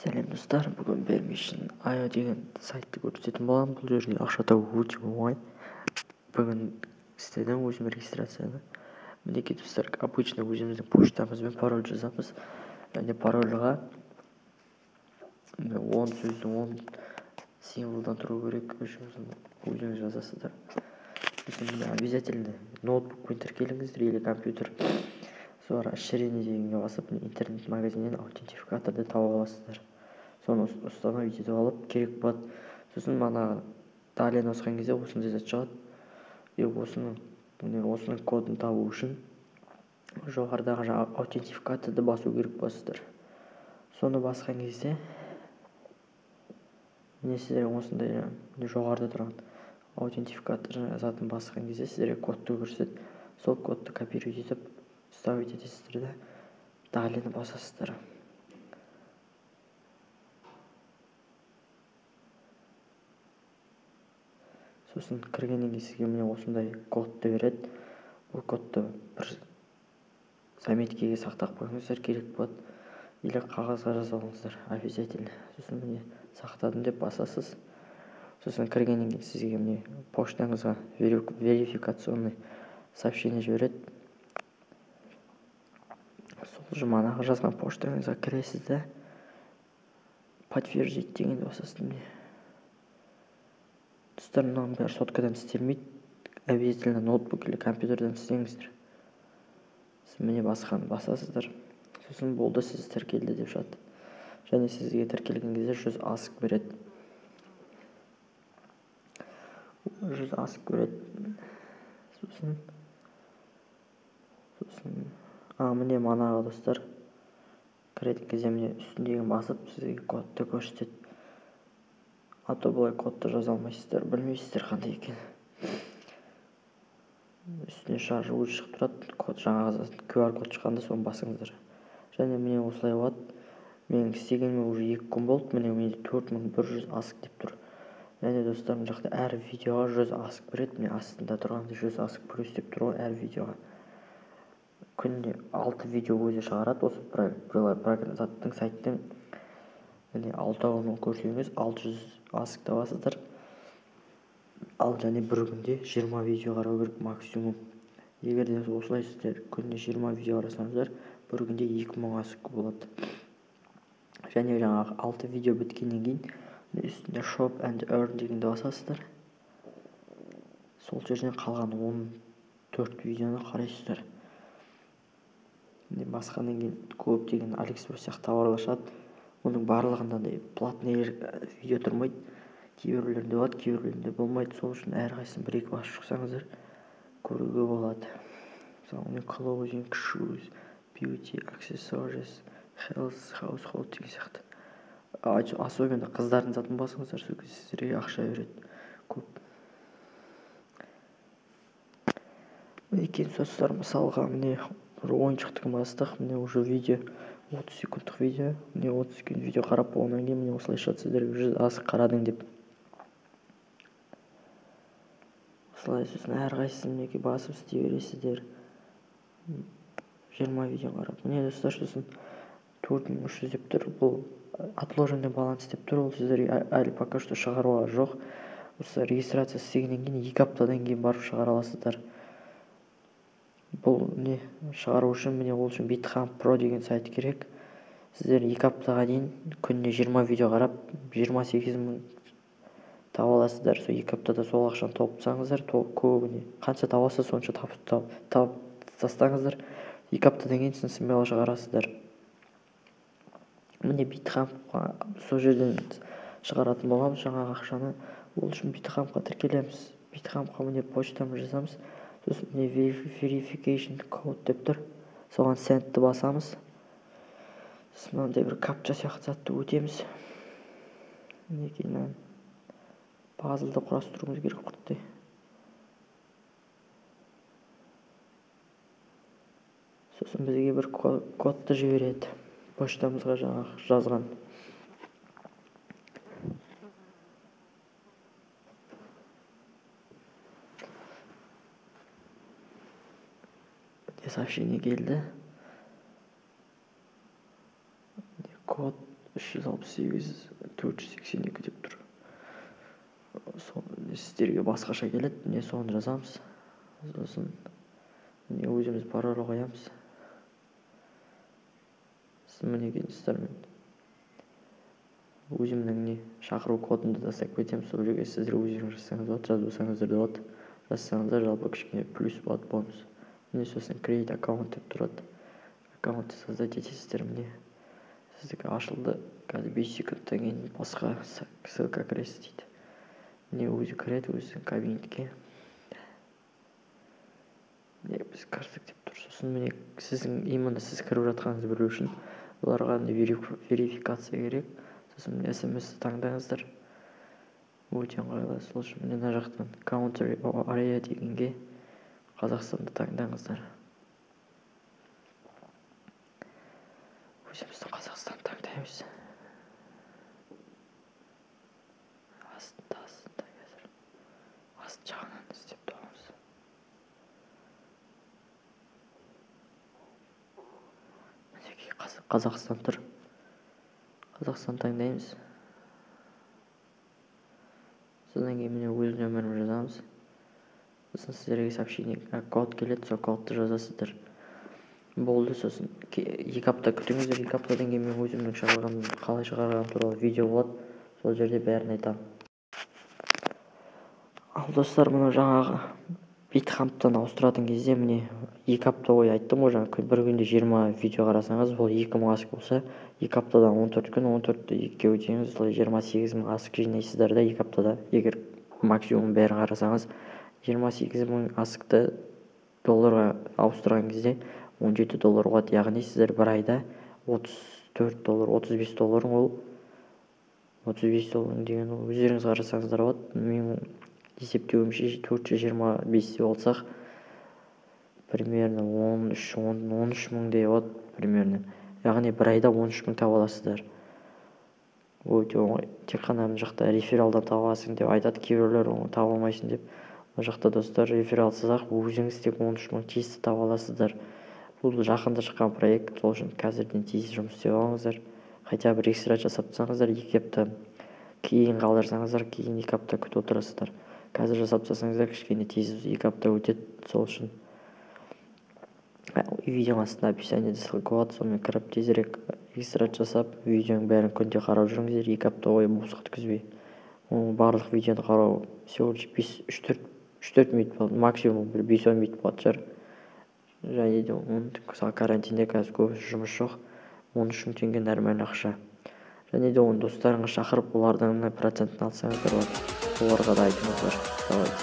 Сәлем достар, бүгін Permission.io деген сайтты көрсететін боламын. Бұл жерде ақша табу өте оңай. Бүгін істедім өзім регистрацияны. Мінекей достар, обычно өзіміздің поштамызбен пароль жазамыз. Және парольға 10 сөздің 10 символдан тұру керек. Өзіңіз жазасыздар. Обязательно ноутбукпен тіркеліңіздер или компьютер. Sonra расширение дегенге басып, интернет магазиннен аутентификаторды тауып аласыздар. Соны установить етіп алып, керек болады. Сосын мана далее носқан кезде осындай зат шығады. И осының кодын табу үшін жоғарыдағы аутентификаторды басу керек боласыздар. Соны басқан кезде міне сіздер осындай жоғарыда тұрған аутентификатор затын басқан кезде сіздерге кодты көрсетеді. Сол кодты копировать етіп вставить етесіздер да далені басасыздар. Сосын кіргеннен кейін сізге міне осындай кодты береді. Бұл кодты бір заметкеге сақтап қойыңыздар, керек болады. Или қағазға жазып алыңыздар, обязательно. Сосын міне сақтадым деп басасыз. Сосын кіргеннен кейін сізге міне поштаңызға верификационный сообщение жібереді. Сол жұманағы жазған поштаңызға кіресіз да подтвердить дегенді басасыз. Достар, мынаның бәрі соткадан істелмейді. Обязательно ноутбук или компьютерден істеңіздер. Сіз міне басқаны басасыздар. Сосын болды, сіз тіркелді деп жатыр. Және сізге тіркелген кезде 100 асық береді. 100 асық береді. Сосын міне манаға достар, кіретін кезде міне үстіндегі басып, сізге кодты көрсетеді. А то бұлай кодты жаза алмайсыздар, білмейсіздер қандай екен. Үстіне шаржы өзі шығып тұрады, код жаңағы QR код шыққанда соны басыңыздар. Және міне осылай болады. Менің істегеніме уже 2 күн болды, міне менде 4100 асық деп тұр. Және достар, бұл жақта әр видеоға 100 асық береді. Міне астында тұрғанда 100 асық плюс деп тұр ғой әр видеоға. Күнде 6 видео өзі шығарады. Осы программизаттың сайттың 6-ауын көрсеңіз 600 асық табасыздар. Ал және бір күнде 20 видео қарау керек максимум. Егер де осылай сіздер күнде 20 видео қарасаңыздар, бір күнде 2000 асық болады. Және жаңағы 6 видео біткеннен кейін үстінде shop and earn дегенді басасыздар. Сол жерден қалған 14 видеоны қарайсыздар. Басқаннан кейін көптеген AliExpress сияқты тауарлар шығады. Оның барлығында платный видео тұрмайды. Кейбіреулерінде болады, кейбіреулерінде болмайды. Сол үшін әрқайсысын 1-2 басып шықсаңыздар көруге болады. Мысалы, clothing, shoes, beauty, accessories, health, household деген сияқты. Особенно қыздардың затын басыңыздар, сіздерге ақша береді көп. Екен достар, мысалға міне ойыншықтың бастық, міне уже видео 30 секундтық видео. Міне 30 секунд видео қарап болғаннан кейін міне осылайша сіздерге 100 асық қарадың деп. Осылай сосын әрқайсысын мінекей басып істей бересіздер. 20 видео қарап. Міне достар, сосын 4300 деп тұр. Бұл отложенный баланс деп тұр. Ол сіздерге әлі пока что шығаруға жоқ. Осы регистрация істегеннен кейін 2 аптадан кейін барып шығара аласыздар. Бұл не шығару үшін міне ол үшін BitHub Pro деген сайт керек. Сіздер 2 аптаға дейін күніне 20 видео қарап 28 000 таба аласыздар. Сол 2 аптада сол ақшаны топсаңыздар, көбіне қанша табасыз сонша тауып тастаңыздар. 2 аптадан кейін смело шығарасыздар. Міне BitHubқа сол жерден шығаратын боламыз жаңағы ақшаны. Ол үшін BitHubқа тіркелеміз. BitHubқа міне почтамызды жазамыз. Сосын міне verification code деп тұр. Соған send'ті басамыз. Сосын мынандай бір капча сияқты затты өтеміз. Мінекей пазлды құрастыруымыз керек құрттай. Сосын бізге бір кодты жібереді. Поштамызға жаңағы жазған. Сообщение келді. Код 568 482 деп тұр. Соны сіздерге басқаша келеді, міне соны жазамыз. Сосын міне өзіміз пароль қоямыз. Сіз міне келіңіздер, мен өзімнің не шақыру кодымды тастап кетемін, сол жерге сіздер өздеріңіз жазсаңыз болады, жазбасаңыздар да болады. Жазсаңыздар жалпы кішкене плюс болады бонус. Міне сосын create аккаунт деп тұрады. Аккаунтты создать етесіздер, міне сіздікі ашылды. Қазір 5 секундтан кейін басқа ссылка кіресіз дейді. Міне өзі кіреді өзінің кабинетке. Міне біз кірдік деп тұр. Сосын міне сіздің именно сіз кіріп жатқаныңызды білу үшін оларға верификация керек. Сосын міне SMS-ті таңдаңыздар. Өте ыңғайлы. Сол үшін міне мына жақтан country area дегенге Қазақстанды таңдаңыздар. Өзімізді Қазақстан таңдаймыз. Астында қазір. Астын жағынан іздеп тұрамыз. Мінекей Қазақстан тұр. Қазақстан таңдаймыз. Содан кейін міне өз нөмірімді жазамыз. Сосын сіздерге сообщение код келеді, сол кодты жазасыздар. Болды. Сосын 2 апта күтіңіздер. 2 аптадан кейін мен өзімнің шығарғаным қалай шығарғаным туралы видео болады. Сол жерде бәрін айтамын. Ал достар, мұны жаңағы BitHump'тан ауыстыратын кезде міне 2 апта бойы айттым ғой, жаңа бір күнде 20 видео қарасаңыз, ол 2000 аск болса, 2 аптадан 14 күн, 14-ті 2-ге өтеңіз, сол 28 000 аск жинайсыздар да 2 аптада. Егер максимум бәрін қарасаңыз, 28 000 аскты долларға ауыстырған кезде $17 болады. Яғни сіздер бір айда $34, $35 ол $35 деген өздеріңіз қарасаңыздар болады. Мен есептеуімше 425 болсақ, примерно 13 мыңдей болады примерно. Яғни бір айда 13 мың таба аласыздар. Өте оңай. Тек қана мына жақта рефералдан табасың деп айтады кейбіреулер, оны таба алмайсың деп. Мына жақта достар рефералсыз-ақ өзіңіз тек 13 мың тиісті таба аласыздар. Бұл жақында шыққан проект, сол үшін қазірден тез жұмыс істеп алыңыздар. Хотя бір экстра жасап тастаңыздар, 2 апта кейін қалдырсаңыздар, кейін 2 апта күтіп отырасыздар. Қазір жасап тастасаңыздар кішкене тез 2 апта өтеді. Сол үшін видео астында описаниеде ссылка болады, сонымен кіріп тезірек экстра жасап, видеоның бәрін күнде қарап жүріңіздер, 2 апта бойы бос өткізбей. Барлық видеоны қарау всего лишь 3-4 минут болады, максимум 5-10 минут болады шығар. Және де мысалы карантинде қазір көбісі жұмыс жоқ, 13 мың теңге нормально ақша. Және де оны достарыңыз шақырып, олардан процентін алсаңыздар болады. Оларға да айтыңыздар. Давайте.